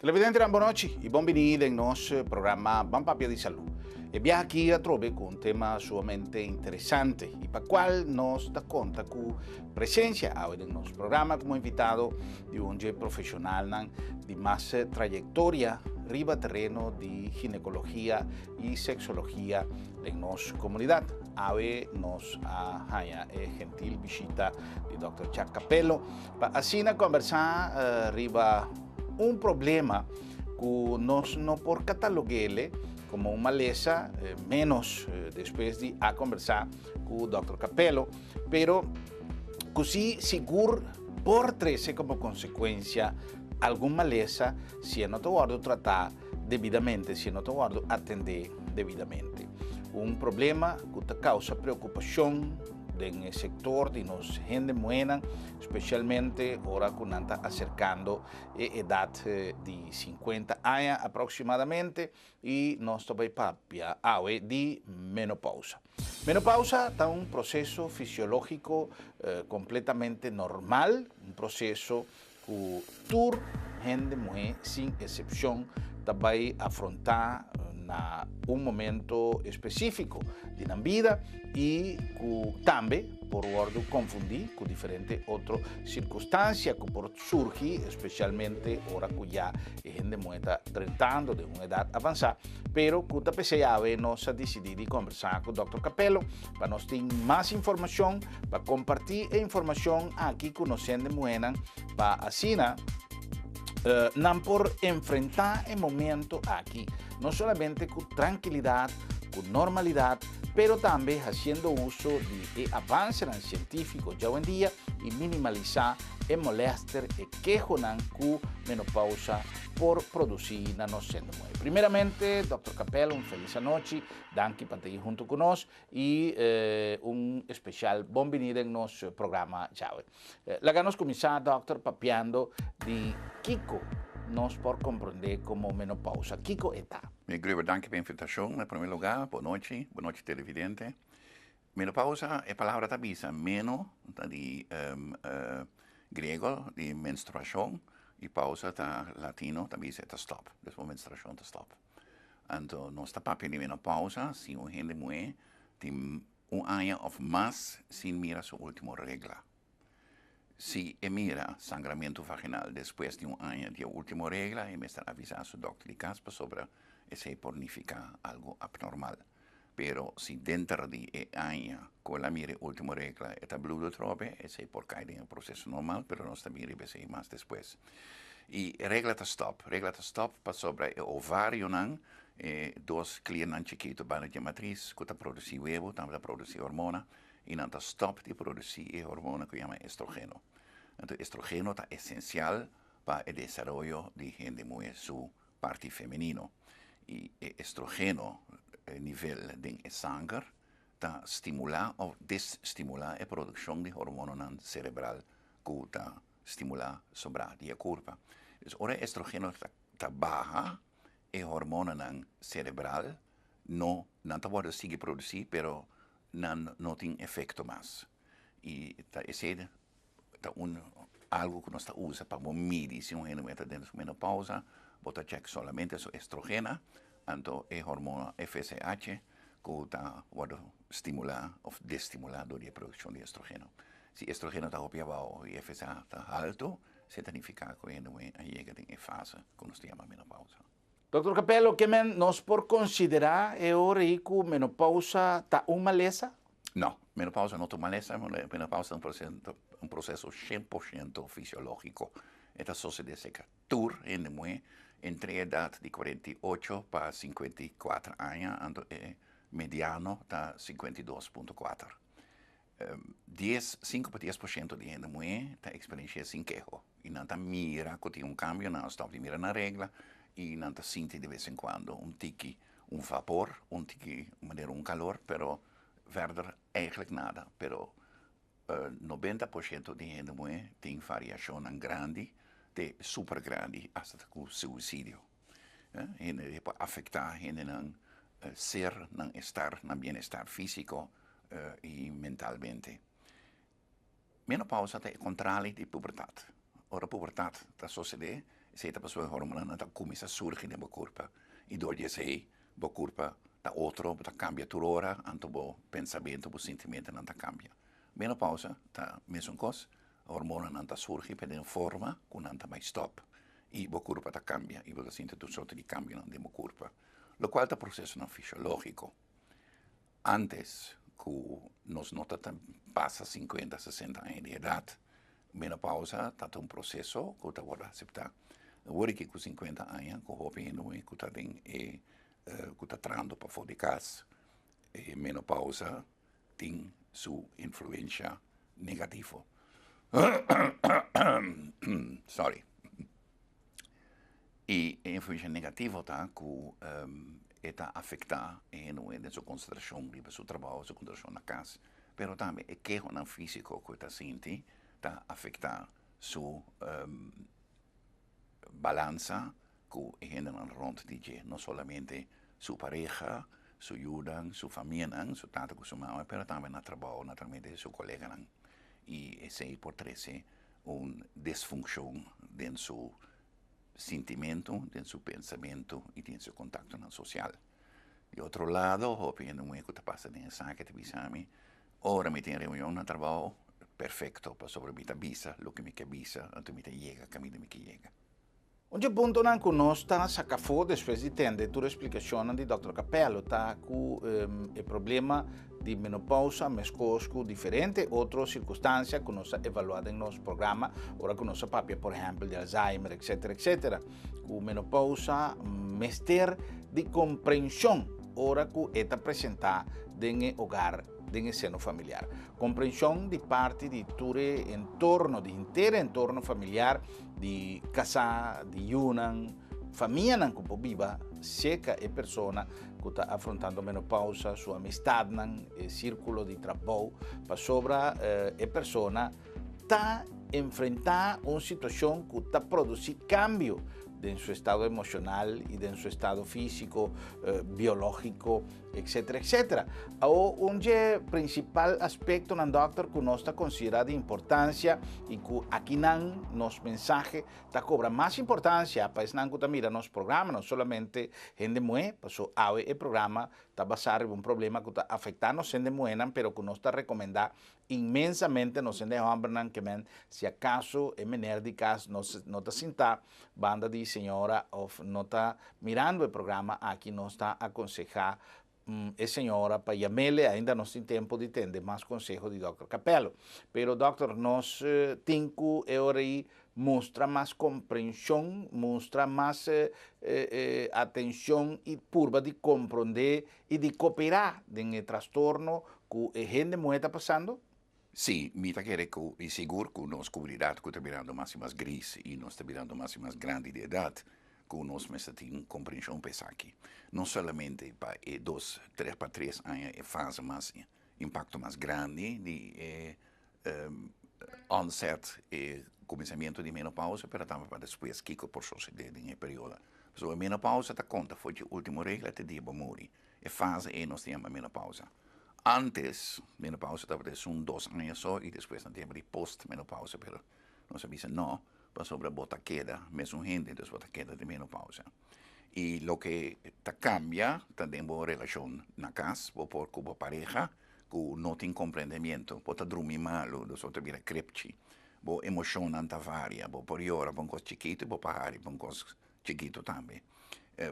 Televidente, boa noite e bem-vindo em nosso programa Bom Papia de Saúde. E viaja aqui a trove com um tema sumamente interessante e para qual nos dá conta com presença em nosso programa como invitado de um profissional de mais trajetória riba terreno de ginecologia e sexologia em nossa comunidade. Hoje nos a gentil visita de Dr. Chuck Capello para assim conversar riba problema que nós não por cataloguele como uma maleza, menos depois de conversar com o Dr. Capello, pero così seguro por trazer como consequência alguma maleza se não te guardo tratar devidamente, se não te guardo atender devidamente. Problema que te causa preocupação en el sector de nos gente buena, especialmente ahora que nos está acercando a edad de 50 años aproximadamente y nos toca papia de menopausa. Menopausa es un proceso fisiológico completamente normal, un proceso que toda gente mujer, sin excepción, va a afrontar en momento específico de la vida y que también por confundir con diferentes otras circunstancias que por surgir, especialmente ahora que ya la gente está tratando de una edad avanzada, pero que también nos ha decidido conversar con el Dr. Capello para nos tener más información, para compartir información aquí con los gente para así no por enfrentar el momento aquí, no solamente con tranquilidad, con normalidad, pero también haciendo uso de avances científicos ya hoy en día y minimalizar el molestia y quejo que menopausa por producir na nossa mujer. Primeramente, Dr. Capello, una feliz noche, gracias por estar junto con nosotros y un especial bienvenido en nuestro programa ya hoy. Vamos a comenzar, doctor, papiando de Kiko, nos por comprender como menopausa. Kiko está. Gracias por la invitación. En primer lugar, buenas noches televidente. Menopausa es palabra tabisa, meno, de griego, de menstruación, y pausa ta latino, tabisa es stop, después menstruación ta stop. Entonces, nuestra papel de menopausa, si un gente muere, tiene un año o más sin mirar su última regla. Si mira sangramiento vaginal después de un año de última regla, me está avisando a su doctor de caspa sobre ese pornifica algo abnormal. Pero si dentro de año con la mire última regla está bludo trope, ese por caer en el proceso normal, pero no está mire más después. Y regla ta stop para sobre el ovario dos clientes chiquitos van a matriz que produce huevo, también produce hormona, y no ta stop de producir hormona que se llama estrogeno. Entonces, estrogeno es esencial para el desarrollo de gente muy su parte femenino. Y estrogeno, el nivel de sangre, estimula o desestimula la producción de hormona cerebral que estimula sobre la curva. Entonces, ahora el estrogeno está baja, la hormona cerebral no puede seguir producir, pero no tiene efecto más. Y ese algo que no se usa para medir si un gente está dentro de menopausa, bota check solamente su estrogena, entonces la hormona FSH que estimula o desestimula la producción de estrogeno. Si estrogeno está abajo y FSH está alto, se significa que la gente llega a una fase que se llama menopausa. Dr. Capello, ¿qué nos por considerar ahora que menopausa está una maleza? No, menopausa no es una maleza, menopausa es un proceso 100% fisiológico. Esta sociedad se captura en la mujer entre edad de 48 para 54 años, mediano está 52.4. 5-10% de gente mujer está experiencia sin quejo. Y no mira que tiene un cambio, no está mira la regla y no siente de vez en cuando un tiki, un vapor, un tiki, un calor, pero verder eigenlijk nada, pero 90% de gente mujer tiene variación grande, de super grande, hasta el suicidio. Gente puede afectar gente ser, estar, bienestar físico y mentalmente. Menopausa es el contrario de pubertad. Ahora pubertad está sucede se a pessoa hormona não começa a surgir na corpo e dole sei bo corpo da outro tá cambia toda hora anto bo pensamento bo sentimento não tá cambia menopausa tá mesmo coisa a hormona não tá surge per uma forma com não tá mais stop e bo corpo tá cambia e você sente tudo sorte de cambio no demo corpo lo qual tá processo não fisiológico antes que nos nota passa 50 60 anos de idade menopausa tá processo que tá agora aceitar agora que com 50 anos com o pino e que tá tem que está trando para fora de casa, menopausa tem sua influência negativa. Sorry. E a influência negativa tá que está afetar em sua concentração de seu trabalho, sua concentração na casa, mas também é que o físico que está sentindo está afetar sua balança que gente não rond de não somente sua pareja, sua ajuda, sua família, sua tata, sua mãe, mas também no trabalho, naturalmente, seu colega. E esse pode ser uma disfunção dentro seu sentimento, dentro seu pensamento e dentro seu contato social. De outro lado, opino que está passando em saque de bisami, ora me tem reunião no trabalho, perfeito, para sobre minha visa, o que me quer visa, antes me chega, caminho me chega. Um ponto não conosco saca fora depois de entender toda a explicação de Dr. Capello, tá com o problema de menopausa, mas coisas diferentes, outras circunstâncias que nós evaluamos em nosso programa, ora que nossa papia, por exemplo, de Alzheimer, etc, etc. O menopausa, mestre de compreensão, ora que está apresentada no hogar, no seno familiar. Compreensão de parte de todo entorno, de inteiro entorno familiar, de casa, de yunan, família não que viva, seca é pessoa que está afrontando menopausa, sua amistade, círculo de trabalho, para sobre é pessoa está enfrentar uma situação que está produzindo cambio en su estado emocional y en su estado físico, biológico, etcétera, etcétera. Un principal aspecto, doctor, que nos está considerado de importancia y que aquí nos mensaje está cobra más importancia para que está mira nos programa, no solamente gente muy, pasó el programa está basado en un problema que está afectando gente muy, pero que nos está recomendando inmensamente nos gente hombre que si acaso es menor de casa no está sinta banda de señora o no está mirando el programa aquí nos está aconsejar señora para llamarle ainda no sin tiempo de entender más consejos de Dr. Capello. Pero doctor, nos tengo ahora mostra más comprensión, mostra más atención y purba de comprender y de cooperar en el trastorno que la gente está pasando. Sí, mi quiere que y seguro que nos cubrirá que está mirando más y más gris y nos está mirando más y más grande de edad que nos me tiene comprensión pesa aquí. No solamente para 2, 3 para 3 años fase más impacto más grande de onset e começamento de menopausa, pero também para depois que por suceder em período. So, a menopausa ta conta foi a última regra te deba morrer. É fase e nós temos a menopausa. Antes, menopausa estava de 2 anos só e depois nós temos de post-menopausa, pero nós sabemos não, para sobre a bota queda, mesmo gente das bota queda de menopausa. E o que ta cambia, também boa relação na casa, por com a pareja, que não tem compreendimento, pode dormir mal, dos outros vira crepchi, bo emoção não tá varia, bo por hora, bo coisa chiquito, bo para bo coisa chiquito também,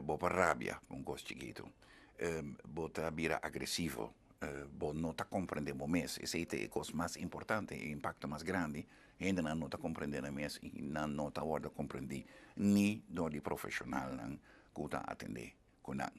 bo por rabia, bo coisa chiquito, bo tá vira agressivo, bo não tá compreendendo mais, esse é a coisa mais importante, o impacto mais grande, ainda não tá compreendendo mais e não tá hora de compreender, nem do profissional que tá atender com não.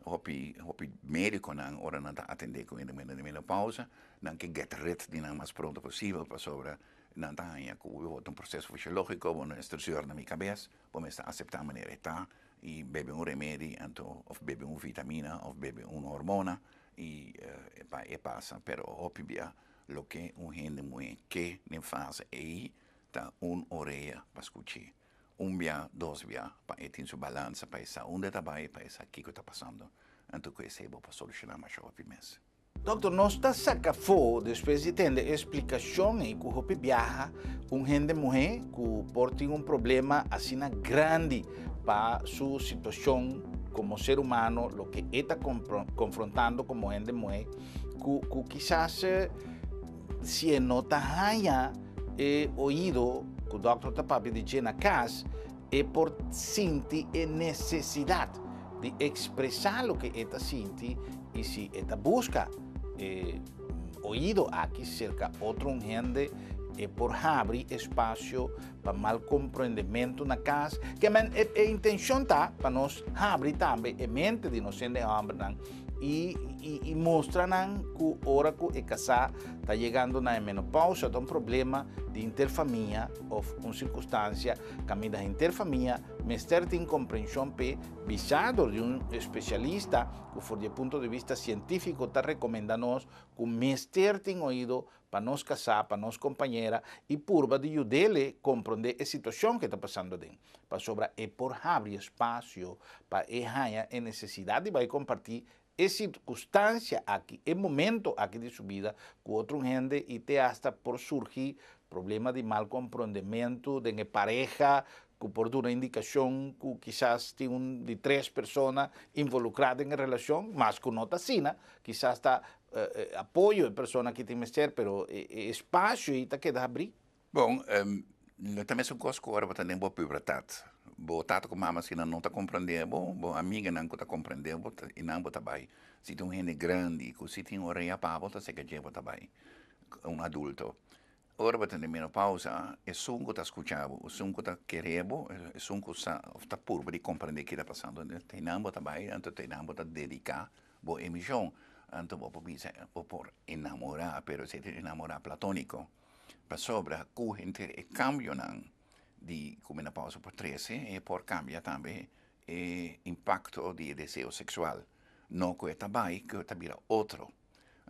Hopi médico não ora não tá atender com ele de menopausa, não que get rid de não mais pronto possível para sobre não tá aí com um processo fisiológico, uma estrutura na minha cabeça, para me aceitar a maneira está e bebe um remédio, então ou bebe uma vitamina, ou bebe uma hormona e passa, pero hopi bia lo que gente muito que nem faz aí tá orelha para escutar. Via, 2 via, para ter sua balança, para essa onde está bem, para essa aqui que está passando. Então, que esse é para solucionar mais rápido. Doutor, nós está saca fo, depois de ter explicação e que o viaja, gente mulher que porta problema assim grande para sua situação como ser humano, lo que está confrontando como gente mulher, que quizás se nota haya oído que o doutor está para dizer na casa, é por sentir a necessidade de expressar o que está sentindo e se está busca oído aqui cerca outro gente por abrir espaço para mal compreendimento na casa, que a intenção está para nós abrir também a mente de nós de homem e mostrar que a hora que casar está chegando na menopausa, tem um problema de interfamília ou uma circunstância que da interfamília, mas tem compreensão visado de especialista que, do ponto de vista científico, está recomendando que o mestre tem ouído para nós casar, para nós companheira, e purba de ajudar compreender a situação que está passando dentro. Para sobre por abrir espaço, para a necessidade de compartir é circunstância aqui, é momento aqui de sua vida, com outro gente e te hasta por surgir problema de mal compreendimento de pareja, que por uma indicação que quizás tem de 3 pessoas involucradas em relação, mas que não está assim, quizás está apoio de pessoas que tem que ser, pero espaço e está queda abrir. Bom, também são coisas que agora vou ter boa pubertade. Bo tato com mama se não está compreendendo, bo amiga não está compreendendo e não está bem. Se tem gente grande, que se tem orelha para botar se que já está bem, adulto. Ora vou ter menopausa, é som que está escutando, é som que está querendo, é som que está por de compreender o que está passando. Tem não está bem, então tem não está dedicar, bo emissão, então vou por enamorar, pero se tem enamorar platônico, para sobra, com gente é cambio não. De menopausa por 13 e por cambia também o impacto de desejo sexual. Não que está bem, que está vira outro.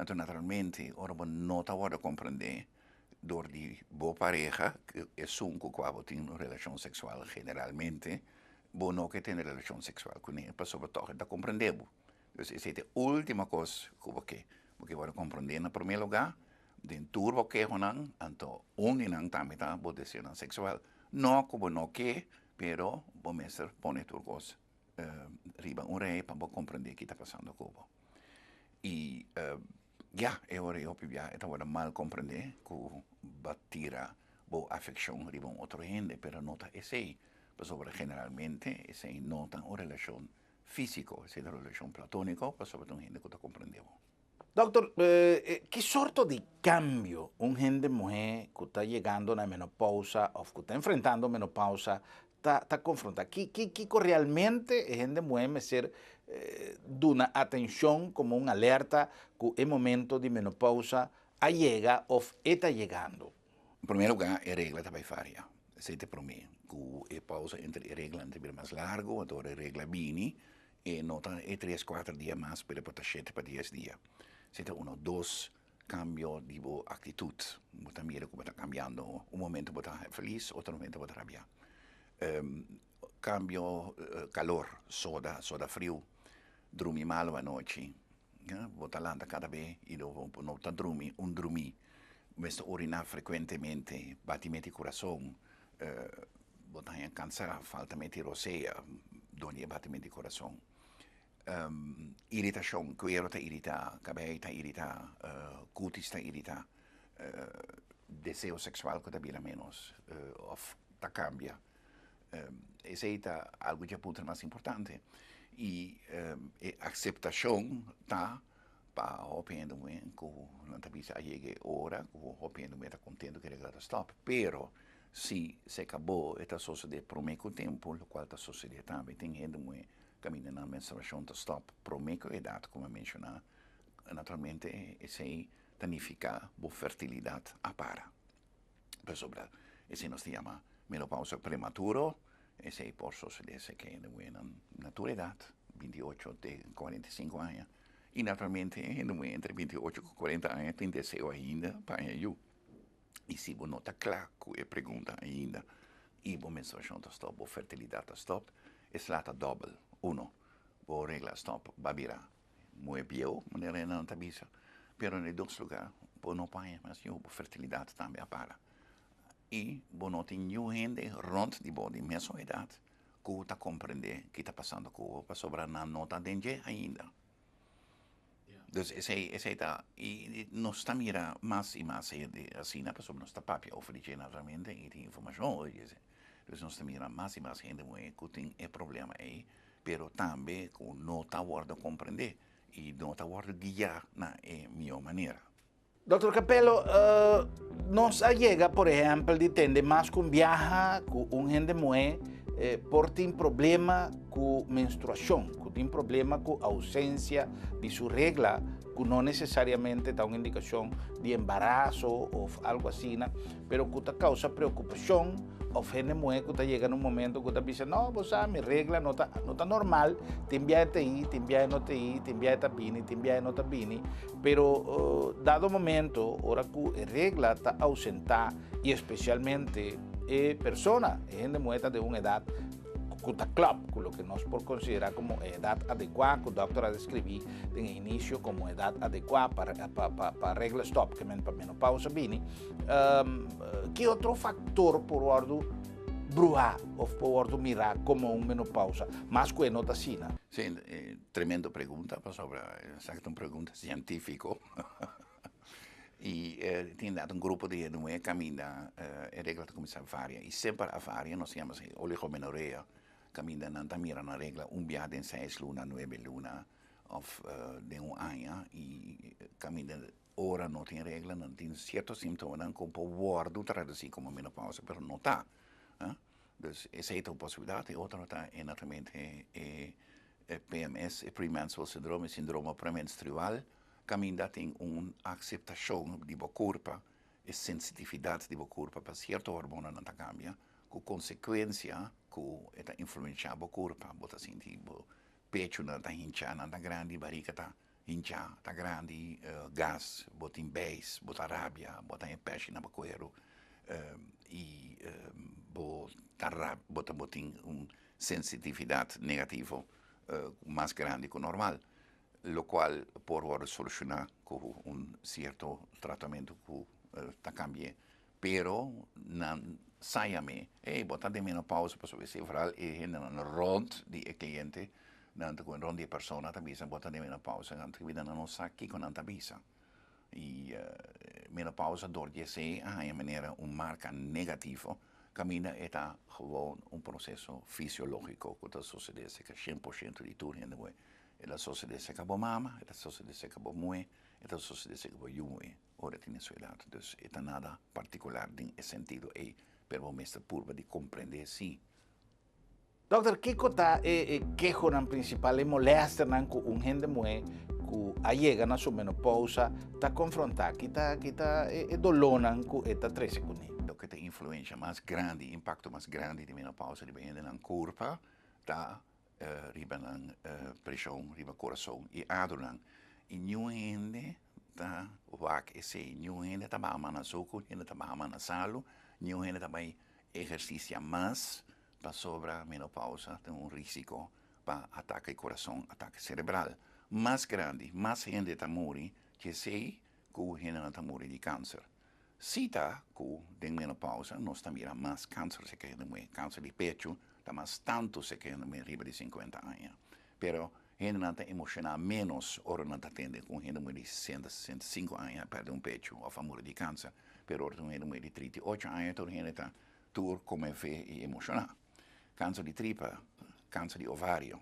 Então, naturalmente, ora não está a compreender dor de boa pareja, que é um que quando tem relação sexual generalmente, bom não que tem relação sexual com ele, para sobretudo está compreendendo. Então, essa é a última coisa que você vai compreender no primeiro lugar, dentro do que é não, então, onde não também está o desejo sexual. Não como não que, pero o mestre põe tudo coisa riba rei para compreender o que está passando com o e eu estava mal compreender que batira boa afecção riba outro gente, pero nota esse, sobre generalmente esse nota uma relação física, essa relação platônica, sobre um gente que está compreendendo. Doctor, que sorte de cambio gente mulher que está chegando na menopausa ou que está enfrentando a menopausa está confrontando? Que realmente gente mulher me ser dando atenção como um alerta que é momento de menopausa a chega ou está chegando? Em primeiro lugar, a regra também varia. Sete para mim, que a pausa entre a regra entre mais largo, a regra bini, e nota 3-4 dias mais para 7 para 10 dias. Siete dos cambios de actitud. Você mira como está cambiando. Um momento você está feliz, outro momento você está rabia. Cambio calor, soda frio, dormir mal à noite. Você landa cada vez e não está dormir. Mas urinar frequentemente, batimento de coração, você está cansado, falta de roceia, donde batimento de coração. Irritação, cuero está irritado, cabelo está irritado, cutis está irritado, desejo sexual que está menos, está cambia. Esse é algo que é mais importante. E a aceitação está para o pensamento que não está bisa chegue hora, que o pensamento está contente que ele está stop, pero se acabou esta sociedade por muito tempo, o qual está sucedendo também, tem gente muito caminha na menstruação está stop, por meio idade, como mencionar, naturalmente, esse significa boa fertilidade a para. Por sobre, esse nos chama menopausa prematuro, esse por suceder que é na tua idade, 28 de 45 anos, e naturalmente, entre 28 e 40 anos, tem desejo ainda para eu. E se você não está claro que a pergunta ainda, e a menstruação está stop, boa fertilidade está stop, é slata double. Uno, por regla stop, babira, muito pior, maneira não está bisa. pero en dos lugares, por no país, mas yo fertilidad también para. E não tem gente rond de boa de mesma idade que está compreender o que está passando com o para sobrar na nota de ainda. Então, esse tá e nós estamos mira mais e mais de assim na pessoa nós está papia oferecer naturalmente e tem informação hoje. Então nós estamos mira mais e mais gente que tem é problema aí, pero também que não está guarda compreender e não está guarda guiar na minha maneira. Doctor Capello, nos llega, por ejemplo, de tende más con viaja, con un gente muy, por tener problema con menstruación, con tener problema con ausencia de su regla, que no necesariamente da una indicación de embarazo o algo así, pero que causa preocupación. O gente muy que llega en un momento que dice, no, pues mi regla no está normal, te envía ahí, te envía no te ahí, te envía bini, te envía no bini, pero dado momento, ahora que la regla está ausentada y especialmente persona, gente muy de una edad que está club, con lo que nos por considerar como edad adecuada, que el doctor ha descrito en el inicio como edad adecuada para regla stop, que para menopausa bini. ¿Qué otro factor por orden brujar o por orden mirar como una menopausa, más que nota sina? Sí, tremenda pregunta, sobre una pregunta científica. E tem dado um grupo de gente que caminha a regra de começar vária e sempre a vária nós chamamos oligomenorreia caminha não mira na regra viagem em 6 lunas 9 lunas ou de ano e caminha ora não tem regra não tem certos sintomas como pode guardar traduzir como menopausa mas não está então essa é uma possibilidade outra está é naturalmente PMS premenstrual syndrome síndrome premenstrual caminha tem uma aceitação de seu corpo e sensitividade de seu corpo para certo hormônio não cambia com consequência que está influenciando o corpo bota sentir o pecho não está hinchado não está grande barriga está hinchada está grande gás bota em base bota rabia bota em peixe na coelho e bota uma sensitividade negativa mais grande que o normal lo qual può solucionare con un certo trattamento che cambia. Però non sai a me, botar de menopausa para saber se varal e non rond di cliente, non con rond di persona tabisa botar de menopausa, non vida non sa chi con tabisa. E menopausa dorje se in maniera un marca negativo, cammina e ha gewoon un processo fisiologico che succede che 100% di tutti noi la sociedade se acabou mama, la sociedade se acabou mãe, la sociedade se acabou yumui. Ora tem sua idade, então não nada particular nesse sentido e per momento purva de compreender sim. Doctor, que cota quejo nan principal e molesta nan com gente mãe que a chega na sua menopausa está confrontada, que está dolonan com esta 13 com ele. O que tem influência mais grande, impacto mais grande de menopausa de bem na corpo, está riba ng presyon, riba coração e adulang. Inyo hindi ta wak ese, inyo hindi ta bama na suko, hindi ta bama na salo, inyo hindi ta may ejercicio más pa sobra menopausa, tem risco pa ataque coração, ataque cerebral. Mais grande, mais gente ta muri, que sei que hindi na ta muri de câncer. Sita que den menopausa, nós ta mira mais câncer, se que câncer de pecho, mas tanto se que me arriba de 50 anos. Pero gente não está emocionada menos, ora não está tendo com gente de 60, 65 anos, perde um pecho, ou família de câncer. Pero ora gente de 38 anos, toda gente está tur como fé e emocionada. Câncer de tripa, câncer de ovário.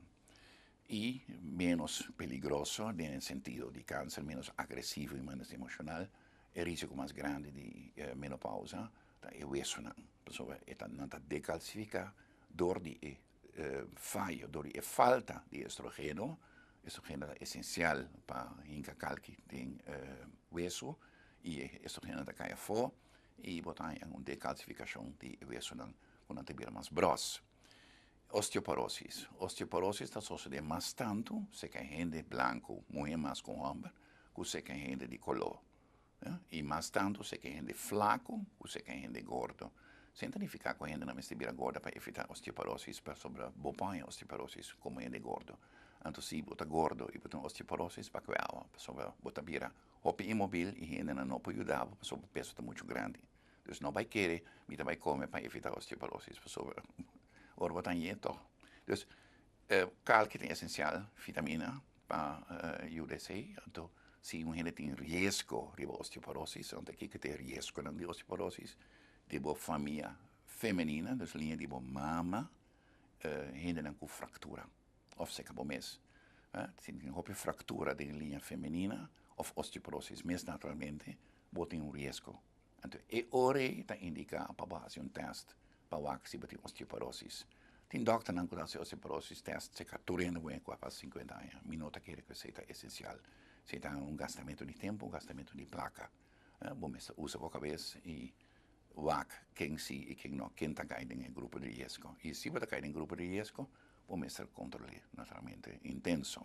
E menos peligroso, no sentido de câncer, menos agressivo e menos emocional, o risco mais grande de menopausa, é o hueso. A pessoa não está decalcificada, door die fallo, door die falta de estrogeno é essencial para hincacalque tem hueso e estrogeno da caia fora e botar uma decalcificação de hueso quando tiver mais grosso. Osteoporose está sucedendo mais tanto se que gente branco, muito mais com homem, que se que gente de color. E mais tanto se que gente flaco, que se que gente gordo. Sem significa que a gente não está gorda para evitar osteoporose, para sobre bom osteoporose como gente gordo. Entonces, si bota gordo y bota osteoporosis, para que bota vira, hopi imobil y gente no puede ayudar, porque el peso está mucho grande. Entonces, no va a querer, mira, va a comer para evitar osteoporosis, ahora bota nieto. Entonces, cal que es esencial, vitamina para UDC, entonces, si un gente tiene riesgo de osteoporosis, entonces, ¿qué tiene riesgo de osteoporosis? De familia femenina, entonces, línea de mama, gente con fractura. Of se acabou mes. Se tem uma fractura de linha feminina, ou osteoporosis, mas naturalmente, tem risco. Então, hora está indicado para fazer teste para ver se tem osteoporosis. Tem doctor que não conhece osteoporosis teste, se capturando para 50 anos. Minuta que seja essencial. Se tem gastamento de tempo, gastamento de placa. Bom, usa a cabeça e ver quem sim e quem não, quem está caindo em grupo de risco. E se você está caindo em grupo de risco, vamos ser controle naturalmente intenso.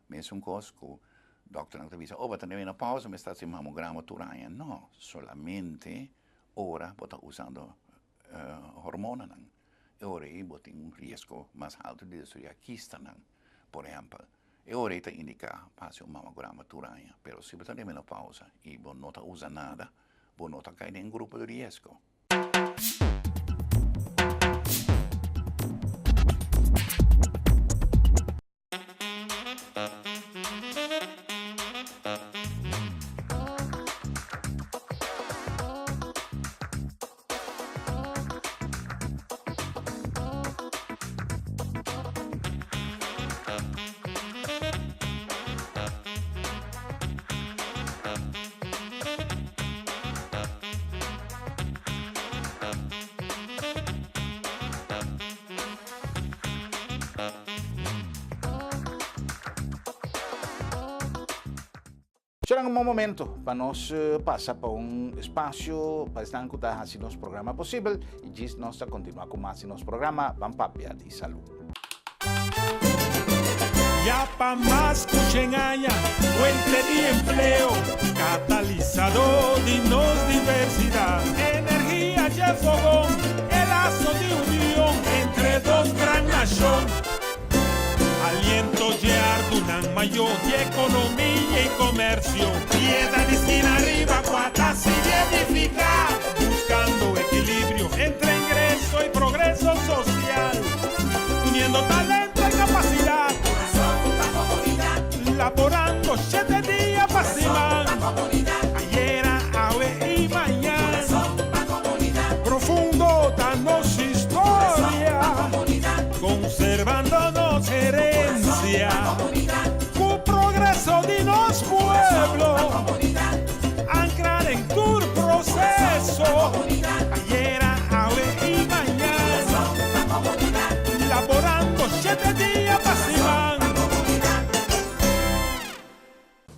Mas cosa que o doctor não te dice, vai ter uma pausa, me está haciendo mamograma turanha. No, solamente ahora está usando hormonas. Ahora tem risco mais alto de destruir quista, por exemplo. Ahora está indicado para hacer un mamograma turanha. Pero si você tem uma pausa e você não usa nada, você não está caindo em grupo de risco. Será um bom momento para nós passar para espaço para estar escutando assim nosso programa possível e diz nós continuar com mais nosso programa Van Papia de Salud. Ya pa más cuchenaya, fuente de empleo, catalizador de nos diversidad, energía y fogón, el lazo de unión entre dos gran naciones. Aliento de ardunan mayor de economía y comercio. Piedra de esquina arriba, cuatas y edificar. Buscando equilibrio entre ingreso y progreso social. Uniendo talento y capacidad. Laborando 7 días para cimar. Ayer, hoy y mañana. Profundo danos historia. Conservándonos herencia. Con progreso de los pueblos. Anclar en tu proceso. Ayer, hoy y mañana. Laborando 7 días para cimar.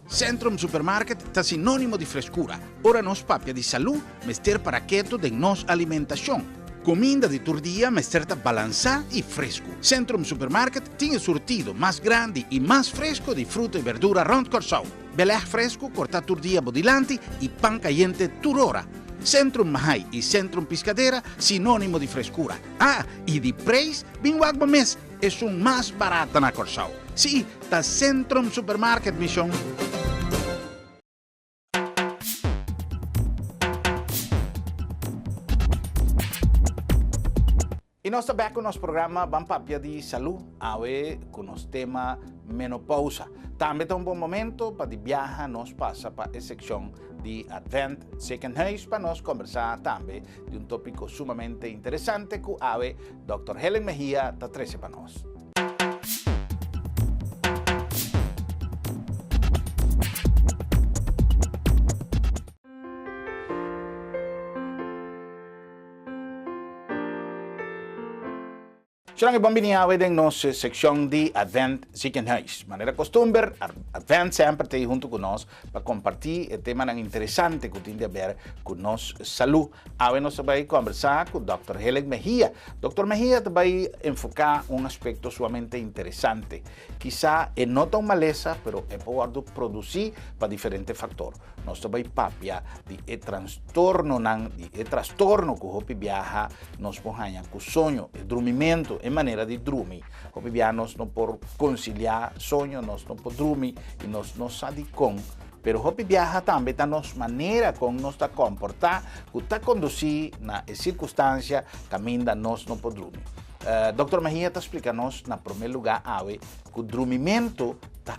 Centrum Supermarket está sinónimo de frescura. Ora nos papia de salud, mester paraqueto de nos alimentación. Comida de tu día, mester balançada y fresco. Centrum Supermarket tiene surtido más grande y más fresco de fruta y verdura rond Corsau. Belé fresco, corta tu día bodilante y pan caliente turora. Centrum Mahai y Centrum Piscadera, sinónimo de frescura. Ah, y de preço, bem wagba mes, es un más barato na Corsau. Sí, está Centrum Supermarket, Mission. E nós estamos com o nosso programa Van Papia de Salud, hoje com o tema menopausa. Também é um bom momento para viajar, nós passa para a secção de Advent Ziekenhuis para nós conversar também de um tópico sumamente interessante que hoje Dr. Helen Mejia está trazendo para nós. Serang ibambiniawe din nos sección de Advent Ziekenhuis. Manera costumbre, Advent sempre está junto con nos para compartir el tema tan interesante que tiene a ver con nos salud. Hoy nos va a conversar con Dr. Helen Mejia. Dr. Mejia va a enfocar un aspecto sumamente interesante. Quizá no tan maleza, pero es poder producir para diferentes factores. Nos va a papia de trastorno que hopi viaja, nos pone con sueño, el dormimiento, em maneira de dormir. Hoje nós não por conciliar sonho, nós não por dormir e nós não sabemos como. Pero hopi viaja também da nossa maneira como nós está comportar, que está conduzir na circunstância caminho da nós não podemos dormir. Dr. Mejia está explicando-nos, na primeiro lugar, que o dormimento está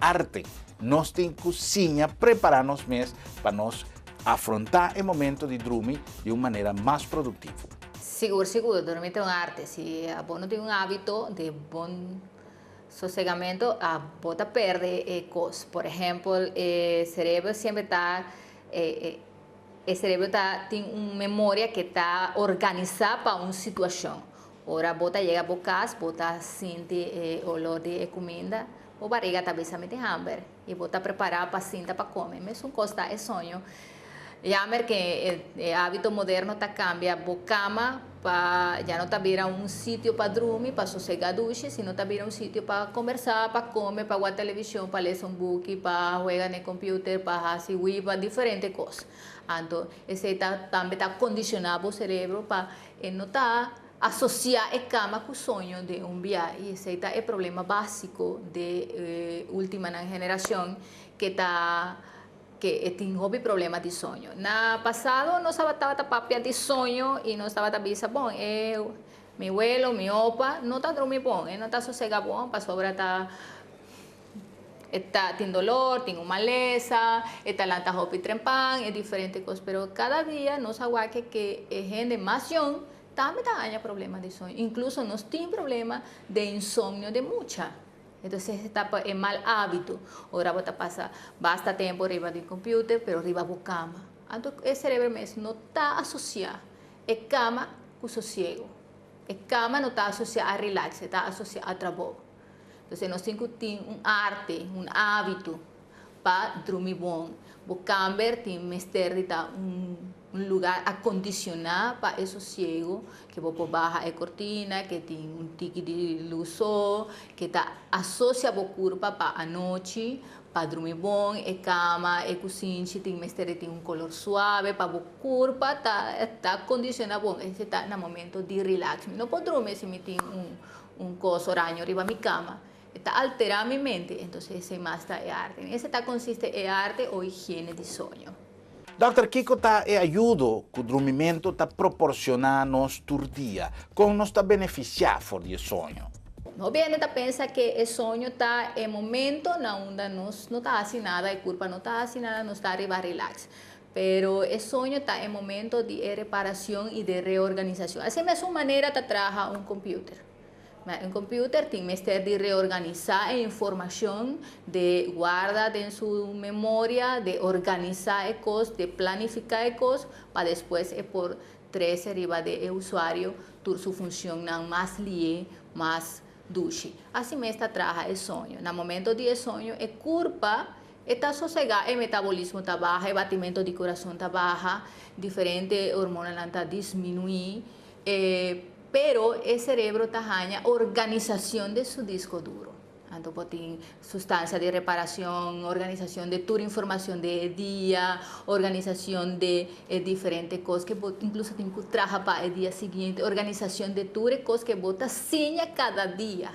arte. Nós temos que cozinhar, preparar-nos mesmo para nós afrontar o momento de dormir de uma maneira mais produtiva. Seguro, dormir é uma arte. Se a não tem hábito de bom sossegamento, a bota perde cosas. Por exemplo, o cérebro sempre está, tem uma memória que está organizada para uma situação. Ora, bota chega para casa, bota sente olor de comida, o barriga talvez também hambre e bota preparar para sentar para comer. Mesmo costa é sonho. Jammer que o hábito moderno está cambia, a cama já não está vira um sítio para dormir, para sossegar duche, sino está vira um sítio para conversar, para comer, para ver televisão, para ler um book, para jogar no computador, para fazer para diferentes coisas. Então, esse também está condicionado o cérebro para não estar associar a cama com o sonho de viagem. E esse é o problema básico de última geração que tem problema de sonho. Na passado, nós estava papia de sonho e nós estava pensando, bom, meu abuelo, meu opa, não está dormindo bom, não está sossegado bom, para sobra tem dolor, tem uma maleza, está lá está hopi trempan, é diferente coisa, pero cada dia nós sabemos que gente mais jovem também tem problema de sonho, incluso nós temos problema de insomnio de mucha. Então, é mau hábito. Agora, você passa bastante tempo arriba do computador, mas arriba da cama. Então, o cérebro mesmo não está associado a cama com sossego. A cama não está associada a relax, está associada a trabalho. Então, nós temos que ter arte, hábito para dormir bom. O cama tem mestre de lugar acondicionado para esse sossego, que você baixa a cortina, que tem tique de luz, que está associado ao corpo para a noite, para dormir bom, a cama, a cozinha, tem mestre tem color suave, para o corpo está acondicionado bom, esse está no momento de relax. Não pode dormir se me tem coisa horário arriba da minha cama. Está alterando minha mente, então esse mais é arte. Esse consiste em arte ou higiene de sonho. Dr. Kiko ajuda que o dormimento está proporcionando-nos todo dia, como nos está beneficiando do sonho. Não viene a pensar que o sonho está em momento onde nós não está assim nada, a culpa não está assim nada, não está arriba relax. Pero o sonho está em momento de reparação e de reorganização. Assim mesma maneira está trabalhando um computador. Um computador tem mestre de reorganizar a informação, de guardar em sua memória, de organizar as coisas, de planificar as coisas, para depois por três arriba do usuário, toda sua função mais livre, mais doce. Assim mesmo trabalha o sonho. No momento de sonho, a curva está sossegada, o metabolismo está baixo, o batimento de coração está baixo, diferentes hormonas estão diminuindo. Pero o cérebro está a organização de seu disco duro. Então, tem substância de reparação, organização de toda informação de dia, organização de diferentes coisas que incluso tem que trabalhar para o dia seguinte, organização de todas as coisas que você senha cada dia.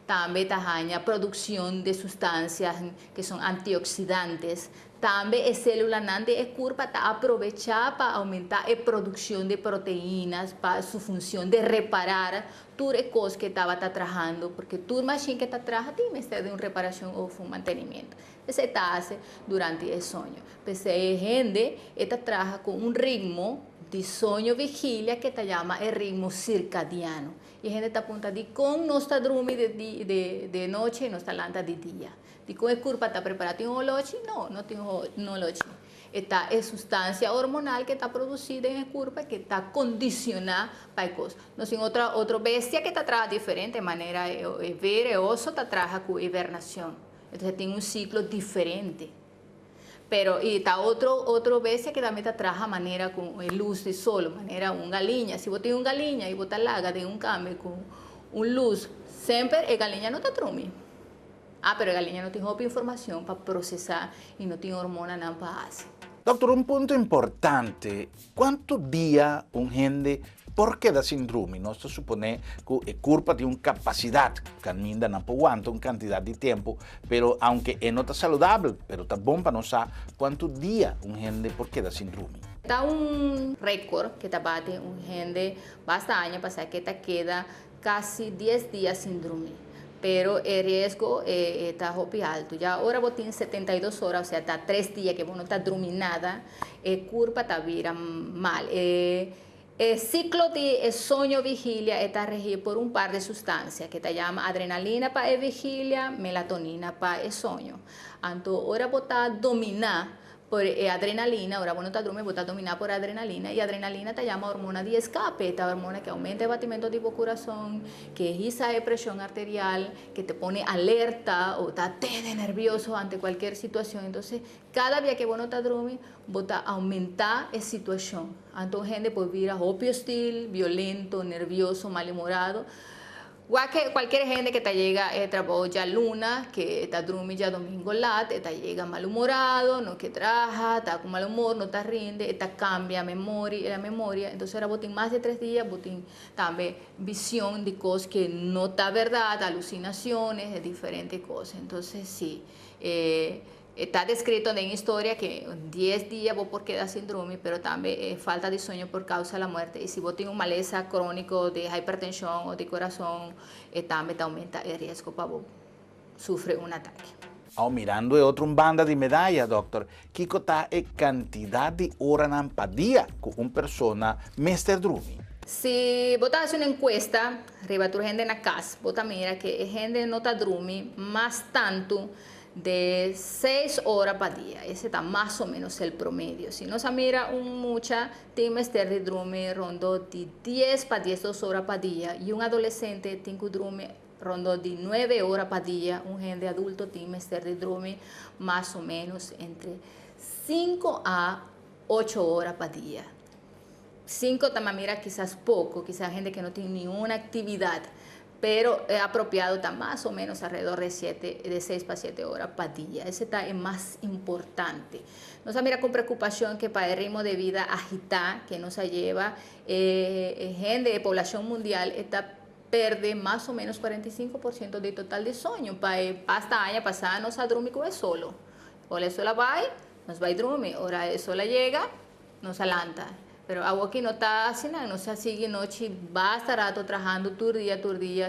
Também está a produção de substâncias que são antioxidantes. Também a célula de curva está aproveitada para aumentar a produção de proteínas, para sua função de reparar todas as coisas que estava trabalhando, porque toda machine que está trabalhando tem mestre de uma reparação ou um mantenimento. Isso está durante o sonho. Porque a gente está trabalhando com um ritmo de sonho-vigília que se chama o ritmo circadiano. E a gente está apontando de como nós está dormindo de noite e nós está levantando de dia. De como a curva está preparada, tem um relógio? Não tem um relógio. Está a substância hormonal que está produzida na curva, que está condicionada para a coisa. Nós temos outra bestia que está trabalhando diferente, de maneira de ver, o osso está trabalhando com hibernação. Então, tem um ciclo diferente. Pero, e está outra bestia que também está trabalhando maneira com luz de sol, maneira uma galinha. Se você tem uma galinha e você larga de um câmbio com luz, sempre a galinha não está dormindo. Pero a galinha não tem outra informação para processar e não tem hormona para fazer. Doutor, um ponto importante, quanto dia gente por qué da síndrome? Nós supone que é culpa de uma capacidade que ainda não aguenta uma quantidade de tempo, pero aunque não está saudável, pero está bom para nós saber quanto dia um gente por que da síndrome. Está un récord que te bate un gente bastante pasa que te queda casi 10 días sin dormir. Pero el riesgo está muy alto. Ya ahora vos tienes 72 horas, o sea, está 3 días que vos no estás durmiendo nada, curva te vira mal. El ciclo de sueño vigilia está regido por un par de sustancias que te llama adrenalina para el vigilia, melatonina para el sueño. Entonces, ahora vos estás dominando por adrenalina, ahora vos no estás durmiendo, vos estás dominado por adrenalina, y adrenalina te llama hormona de escape, esta hormona que aumenta el batimiento tipo corazón, que esa es presión arterial, que te pone alerta o está nervioso ante cualquier situación. Entonces, cada día que vos no estás durmiendo, vos estás aumentando esa situación. Entonces, gente puede vivir opio hostil, violento, nervioso, malhumorado. Cualquier gente que te llega trabajo ya luna, que está durmiendo ya domingo lat, te llega malhumorado, no que trabaja, está con mal humor, no te rinde, te cambia la memoria. Entonces ahora botín más de 3 días, botín también visión de cosas que no está verdad, alucinaciones, de diferentes cosas. Entonces sí, está descrito en la historia que 10 días vos por quedar síndrome, pero también falta de sueño por causa de la muerte. Y si vos tienes un maleza crónico de hipertensión o de corazón, también te aumenta el riesgo para vos sufrir un ataque. Mirando outra banda de medalha, doctor, que está a quantidade de horas por dia que uma pessoa mestre dorme. Si vos haces una encuesta, arriba tu gente en la casa, vos mira que gente no está dormindo más tanto de 6 horas para día. Ese está más o menos el promedio. Si no se mira mucha, tiene de dormir rondo de 10 para 12 horas para día, y un adolescente tiene que dormir rondo de 9 horas para día. Un gente adulto tiene de dormir más o menos entre 5 a 8 horas para día. 5 también mira quizás poco, quizás gente que no tiene ninguna actividad, pero es apropiado está más o menos alrededor de 6 para 7 horas para día. Ese está el más importante. Nos mira con preocupación que para el ritmo de vida agitado que nos lleva, gente de población mundial está perde más o menos 45% del total de sueño. Hasta año pasado nos ha dormido con el solo. O el sol va, nos va a dormir. Ahora el sol llega, nos alanta. Pero algo que no está así, no se sigue noche, basta rato trabajando todo día,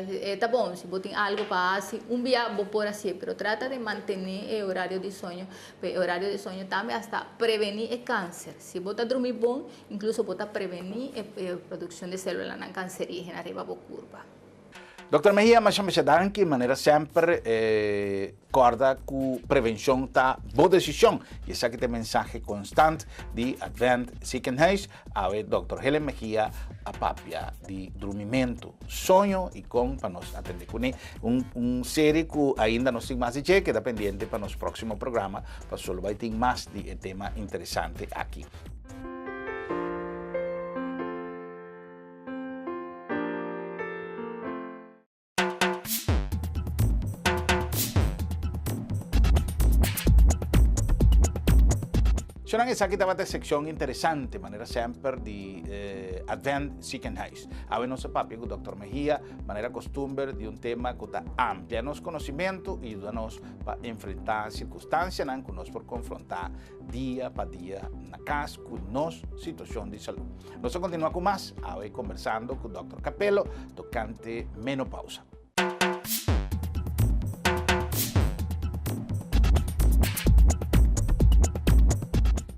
está bueno, si vos tienes algo para hacer, un día vos por hacer, pero trata de mantener el horario de sueño. El horario de sueño también hasta prevenir el cáncer. Si vos estás dormir bien, incluso vos estás prevenir la producción de células cancerígenas arriba por curva. Dr. Mejia, mas chama danke, de maneira sempre corda que prevenção está boa decisão. E essa aqui tem mensagem constante de Advent Ziekenhuis, a Dr. Helen Mejia, a papia de dormimento, sonho e com para nós atender com série que ainda não tem mais de que está pendente para nosso próximo programa, para só vai ter mais de tema interessante aqui. Será esa que estaba de sección interesante, manera sempre de Advent Ziekenhuis. A nossa papi com o Dr. Mejia, maneira costumbre de um tema que está amplia nos conhecimento e ajuda-nos para enfrentar circunstâncias que nós por confrontar dia para dia na casa com nossa situação de saúde. Nós continuamos com mais, hoje conversando com o Dr. Capello, tocante menopausa.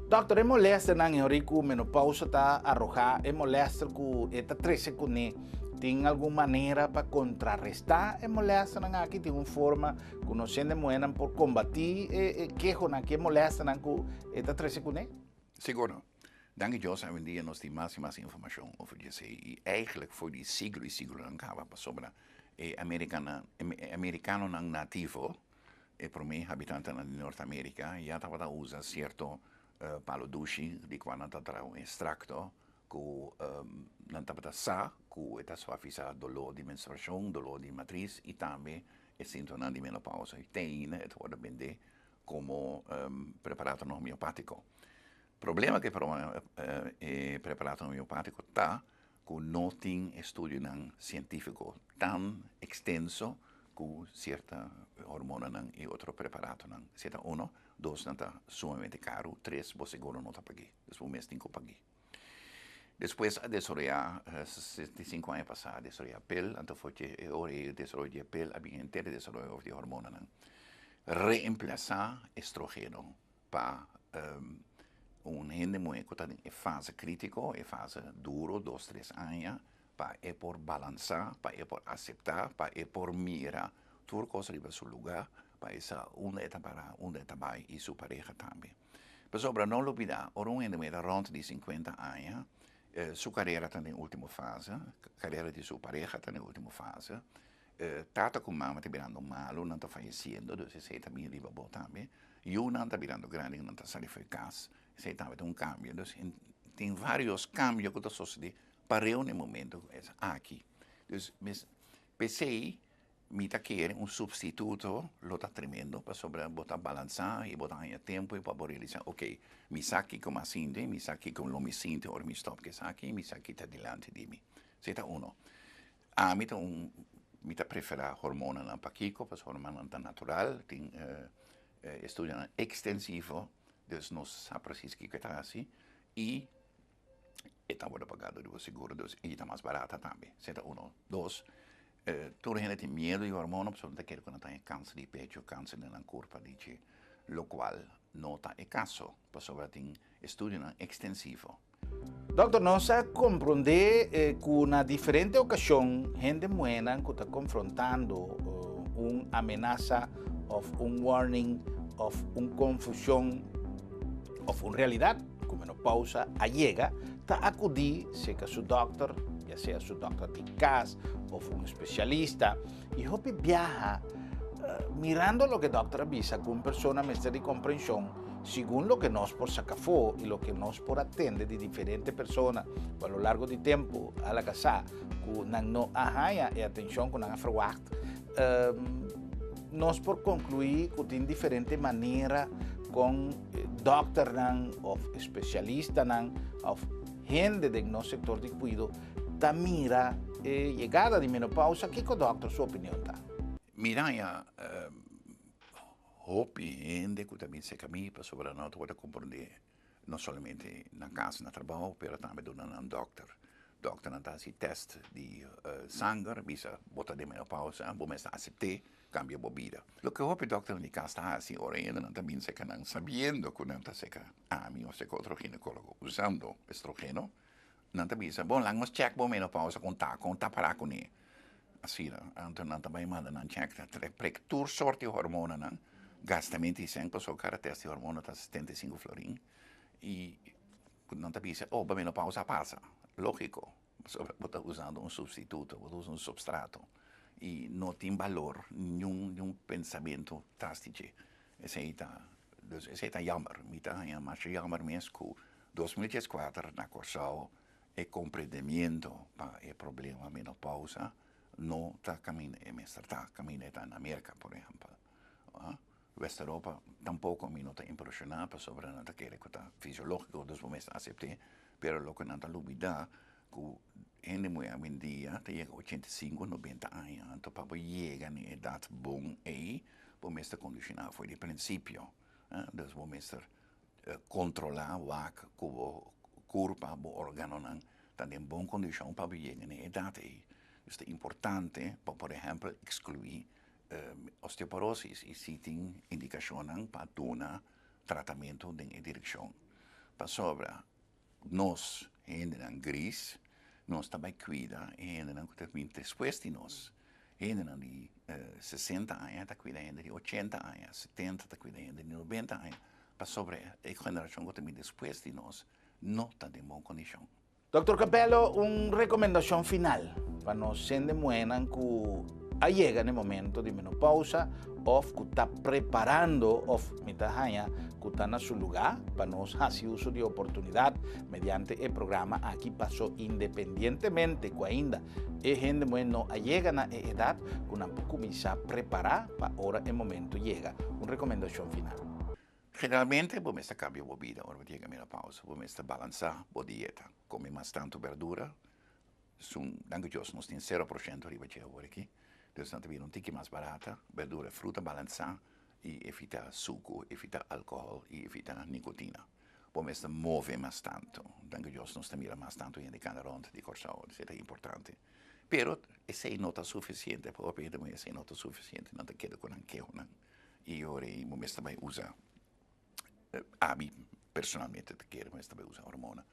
Doctor, é molesta na que menopausa está arrojar, é molesta que esta 13 que tem alguma maneira para contrarrestar, é molesta na aqui tem uma forma que nós sendo moenan por combater queijo na que é molesta na que esta 13 que Seguro. Dank Deus, hoje em dia nós temos mais e mais informação over isso. E eigenlijk voor die siglo e siglo lang gaan we sobre americano nativo, para mim, habitante na Norte-América, já estava usando certo palo dushi di quando tra un extracto che non tapata sa che è suaviza dolore di menstruazione, dolore di matrice e anche è sintomo di menopausa. E teine è ora bende come preparato omeopatico. Il problema che però è preparato omeopatico sta que no tiene estudio científico tan extenso con cierta hormona y otro preparado. Cierta uno, dos, está sumamente caro, tres, vos seguro no está pagando. Después mes 5 pagué. Después desarrollar, 65 años pasados, desarrollar piel, antes fue que ahora desarrollar piel, había entero desarrollo de hormona. Reemplazar estrógeno para un gente muy que está en fase crítico, en fase duro, 2-3 años, para por balanzar, para por aceptar, para por mirar, todo cosa de su lugar, para esa una etapa y su pareja también. Pero sobre no olvidar, ahora un gente de rond de 50 años, su carrera está en la última fase, carrera de su pareja está en la última fase, tata con mamá está mirando malo, no está falleciendo, entonces se está bien viva también, y una está mirando grande, no está saliendo eficaz, se está viendo un cambio. Entonces, tem vários cambios que sucedem para eu, no momento, aqui. Então, pensei, me querer um substituto, lo está tremendo, para sobre botar balançar e botar em tempo e para poder dizer, ok, me saque como assim, me saque como não me sinto, ou me stop que saque, me saque está diante de mim. Isso é um. A mim, me prefere hormona na paquico, porque hormona não natural, tem estudo extensivo, então não sabe preciso que está assim, e está muito pagado de seguro, e está mais barata também. Isso é um. Dois, toda gente tem medo de hormona, porque quer quando tem câncer de pecho, câncer na curva, lo qual não está em caso, porque tem estudo extensivo. Doctor, nós compreender que na diferente ocasião, gente buena que está confrontando uma ameaça, ou warning, ou confusão, ou uma realidade, como menopausa, llega, está a acudir, seja seu doctor, ya sea su doctor de casa o un especialista, y Hopi viaja mirando lo que el doctor avisa con persona maestra de comprensión, según lo que nos por sacafó y lo que nos por atende de diferentes personas a lo largo del tiempo a la casa, con no ahaya y atención con la verwacht, nos por concluir que tiene diferente manera con doctor o especialista o gente del no sector de cuidado, ta mira llegada de menopausa, ¿qué doctor su opinión está? Mira, ya, hopi gente que también se camina para sobre no puede comprender, no solamente en la casa, en el trabajo, pero también de un doctor. Doctor no hace test de sangre, visa bota de menopausa, vos me acepté, cambia de vida. Lo que hopi doctor en la casa está así, ahora no también se quedan sabiendo que no está seca, a mí o se otro ginecólogo usando estrógeno. Não bisa, bom, lang mas check bom menopausa conta para com ele. Assim, então não também manda não check, prek tour sorte hormona não, gastamento e sempre só cara teste hormona tá 75 florin e não tá bisa, oh, bem menopausa passa, lógico, só botar usando um substituto, botar usando um substrato e não tem valor nenhum pensamento drástico. Esse tá jammer, mas jammer mesmo que 2014 na Corsao e compreendimiento para el problema menopausa no está caminando está caminando en América, por ejemplo. West Europa tampoco me está impresionado sobre nada que está fisiológico, después acepté, pero lo que no está olvidado que gente muy hoy en día te llega 85, 90 años, entonces para llegar a edad buena ahí, pues está condicionado fue de principio, después controlar la curva do órgano está em boa condição para chegar na idade. Isso é importante para, por exemplo, excluir osteoporose e se tem indicação para dar tratamento em direção. Para sobre nós, gente gris, nós também cuida, gente que também depois de nós, gente de 60 anos está cuidando, de 80 anos, 70 está cuidando, de 90 anos. Para sobre a geração que também depois de nós, não está em boa condição. Doctor Capello, uma recomendação final para nós sendo buenas que chega no momento de menopausa ou que está preparando ou que está no seu lugar para nós fazer uso de oportunidade mediante o programa aqui passou independentemente que ainda a gente não chega na idade que não pode começar a preparar para agora o momento chega. Uma recomendação final. Generalmente, vou mesmo cambiar a vida, agora chega a menopausa, vou mesmo balançar a dieta, comer mais tanto verdura, danke Dios, nos tiene 0% de bacheo por aquí. Entonces, no te un tiki más barata, verdura, fruta balanzada y evita suco, evita alcohol y evita nicotina. Por esto mueve más tanto. Danke Dios, nos te mira más tanto y indica rond de corsao, eso es importante. Pero ese no está suficiente, por ejemplo, ese no está suficiente, no te queda con anqueo. Y ahora, me está usar, a mí personalmente te quiero, me está usar hormona.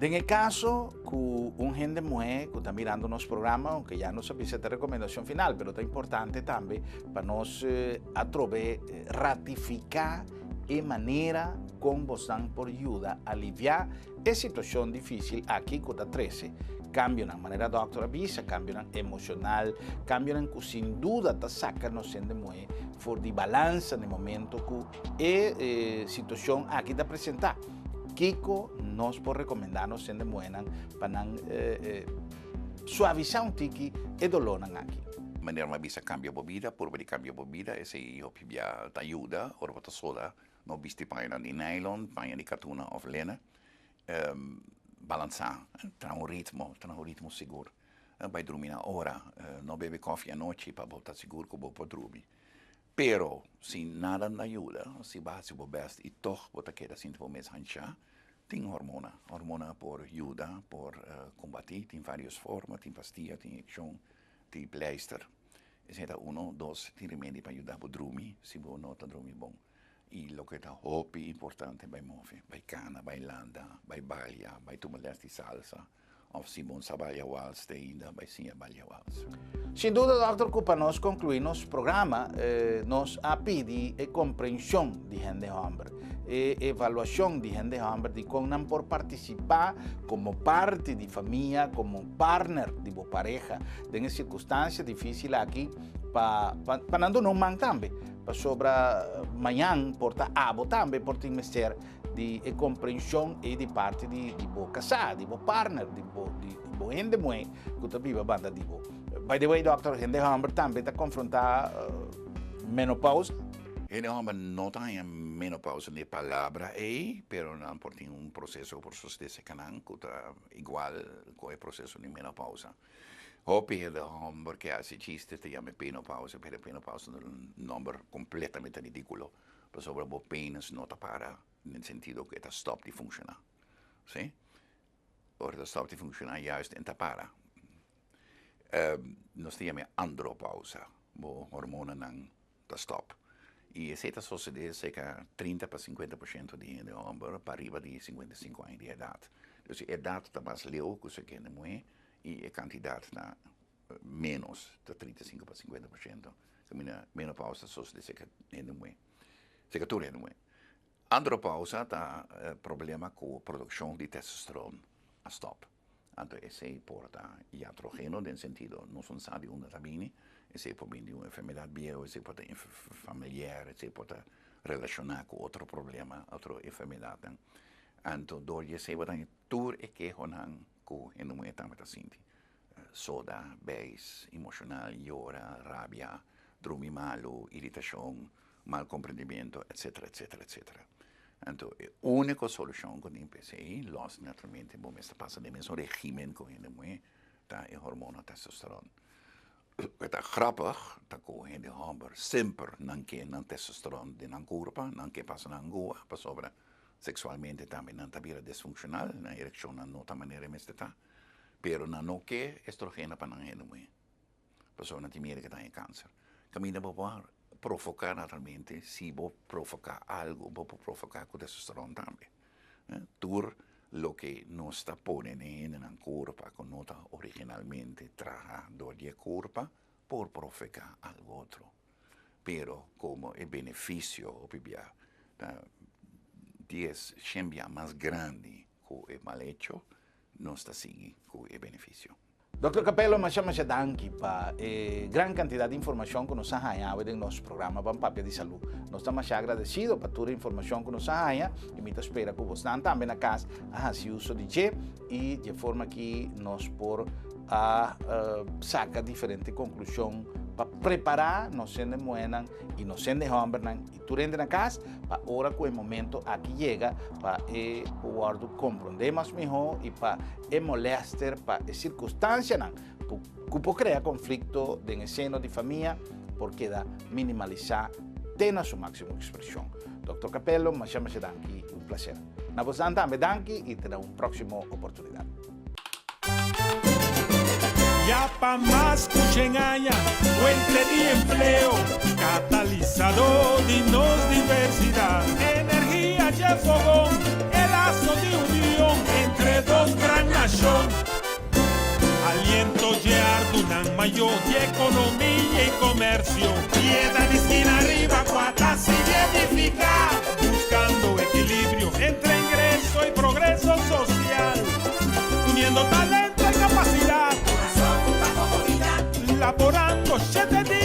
En el caso que un gente mujer que está mirando nos programas, aunque ya no se pide esta recomendación final, pero es importante también para nos ratificar de manera como vos dan por ayuda a aliviar esta situación difícil aquí con la 13. Cambian de manera doctora avisa, cambian emocional, cambian que sin duda te sacan nos de mujer for de balanza en el momento que situación aquí te presentar. Kiko nos puede recomendarnos en de muenan para suavizar un tiki el dolor aquí. Manera más visa cambio de vida, por ver cambio de vida, ese yo pibia te ayuda, ahora vos sola, no viste paina de nylon, paina de catuna o lena, balançar, tra un ritmo seguro. Vai dormir na hora, não bebe café à noite para estar seguro que vou poder dormir. Pero, se nada não ajuda, se bate o best e toch você quer assim por mês hanchar, tem hormona por ajuda, por combater, tem várias formas, tem pastilha, tem injeção, tem pleister. Esse é um, dois, tem remédio para ajudar a dormir, se você não está dormindo bom. E o que é importante, vai mover, vai cana, vai landa, vai balha, vai tomar de salsa, ou se bom sabalha waltz, ainda vai sim a balha waltz. Sem dúvida, doutor, que para nós concluir nosso programa, nos a pedir a compreensão de gente homem, avaliação de gente homem, de como não por participar como parte de família, como partner de sua pareja, em uma circunstância difícil aqui, para não man também. Sobre amanhã, porta abo também, porta investir de compreensão e de parte de bo casado, de bo partner, de bo gente mãe que tá viva banda de bo. By the way, doctor, gente homem também está confrontar menopausa. Gente homem não tem menopausa nem palavra aí, pero não por ter processo por desse canal que tá igual com o processo de menopausa. Hopi de hombre que hace chistes te llama penopausa, pero penopausa es un nombre completamente ridículo. Pero sobre vos penas no te para, en el sentido que te stop de funcionar. ¿Sí? O te stop de funcionar juist en te para. No se llama andropausa, bo hormona nan te stop. Y esa sucede cerca 30-50% de hombre para arriba de 55 años de edad. Entonces, edad está más lejos que se quiere muy. E a quantidade na menos de 35-50%. A menopausa só se seca tudo não é. Andropausa tá problema com a produção de testosterona a stop. Então esse porta iatrogeno no sentido não são só de uma também, esse pode vir uma enfermidade bio, esse pode ser familiar, esse pode relacionar com outro problema, outra enfermidade. Então dor esse vai tudo é que honan que en uma etapa assim, soda, beis, emocional, llora, rabia, dormir malo, irritação, mal compreendimento, etc. Então, a única solução que eu pensei, nós naturalmente vamos passar de mesmo regime que a mulher tá é hormona testosterona. É grappig, dat a de homem sempre não quer testosterona de na corpo, não quer passar na angua, para sobre sexualmente também não está bem disfuncional, na ereção não está maneira mais está, pero não quer estrogena para não gente mulher. Pessoa não tem medo que tenha câncer. Caminha para provocar naturalmente, se vou provocar algo, vou provocar com testosterona também. Tur lo que não está pondo na corpo, que não está originalmente trajado de corpo, por provocar algo outro. Pero como o benefício, o bebê, 10 cambia mais grande que é mal hecho, não está assim com o benefício. Dr. Capello, mas chama-se danke para a grande quantidade de informação que nos arranhava em nosso programa Pampapia de Saúde. Nós estamos agradecidos por toda a informação que nos arranha e me espera que vocês também na casa façam uso de G e de forma que nós por sacar diferente conclusão para preparar nos sende muenan y nos sende hombernan y tú rende na casa para ahora que el momento aquí llega para poder comprender más mejor y para molestar para circunstancias que puede crear conflicto en el seno de familia porque da minimalizar tenha su máxima expresión. Dr. Capello, me llamo Danki, un placer. Na vos también Danki y te da una próxima oportunidad. Ya pa' más cuchenaya, fuente de empleo, catalizador de nos diversidad, energía y fogón, el lazo de unión entre dos gran nación. Aliento y ardunan mayor de economía y comercio, piedra de esquina arriba, cuatas y edificar, buscando equilibrio entre ingreso y progreso social, uniendo talento y capacidad. Laborando 7 días.